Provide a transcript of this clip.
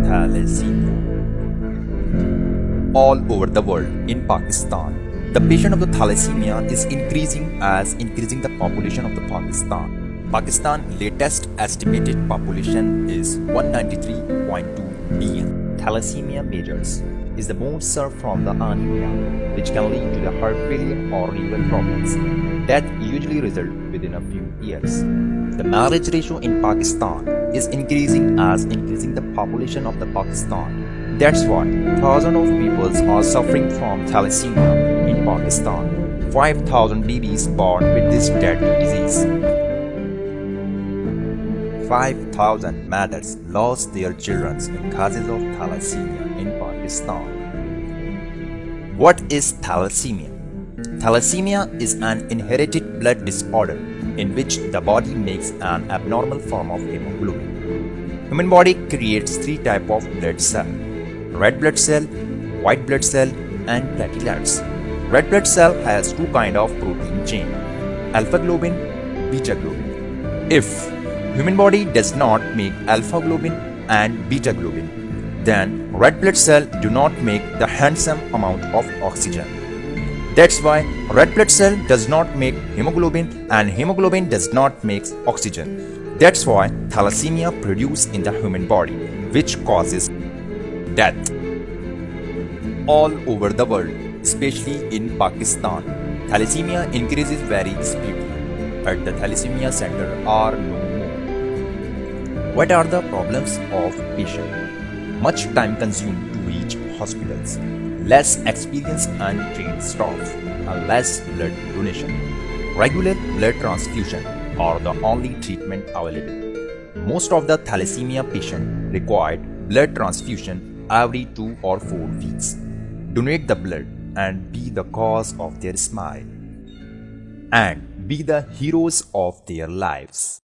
Thalassemia. All over the world, in Pakistan, the patient of the thalassemia is increasing the population of the Pakistan. Pakistan latest estimated population is 193.2 billion. Thalassemia majors is the bone surf from the anemia, which can lead to the heart failure or liver problems. Death usually result within a few years. The marriage ratio in Pakistan is increasing the population of the Pakistan. That's why thousands of people are suffering from thalassemia in Pakistan. 5,000 babies born with this deadly disease. 5,000 mothers lost their children in causes of thalassemia in Pakistan. What is thalassemia? Thalassemia is an inherited blood disorder in which the body makes an abnormal form of hemoglobin. Human body creates three types of blood cells: red blood cell, white blood cell, and platelets. Red blood cell has two kinds of protein chain: alpha globin, beta globin. If human body does not make alpha globin and beta globin, then red blood cell do not make the handsome amount of oxygen. That's why red blood cell does not make hemoglobin and hemoglobin does not make oxygen. That's why thalassemia produced in the human body, which causes death. All over the world, especially in Pakistan, thalassemia increases very speedily, but the Thalassemia Center are no more. What are the problems of patient? Much time consumed to reach hospitals, less experienced and trained staff, and less blood donation. Regular blood transfusion are the only treatment available. Most of the thalassemia patients require blood transfusion every 2 or 4 weeks. Donate the blood and be the cause of their smile, and be the heroes of their lives.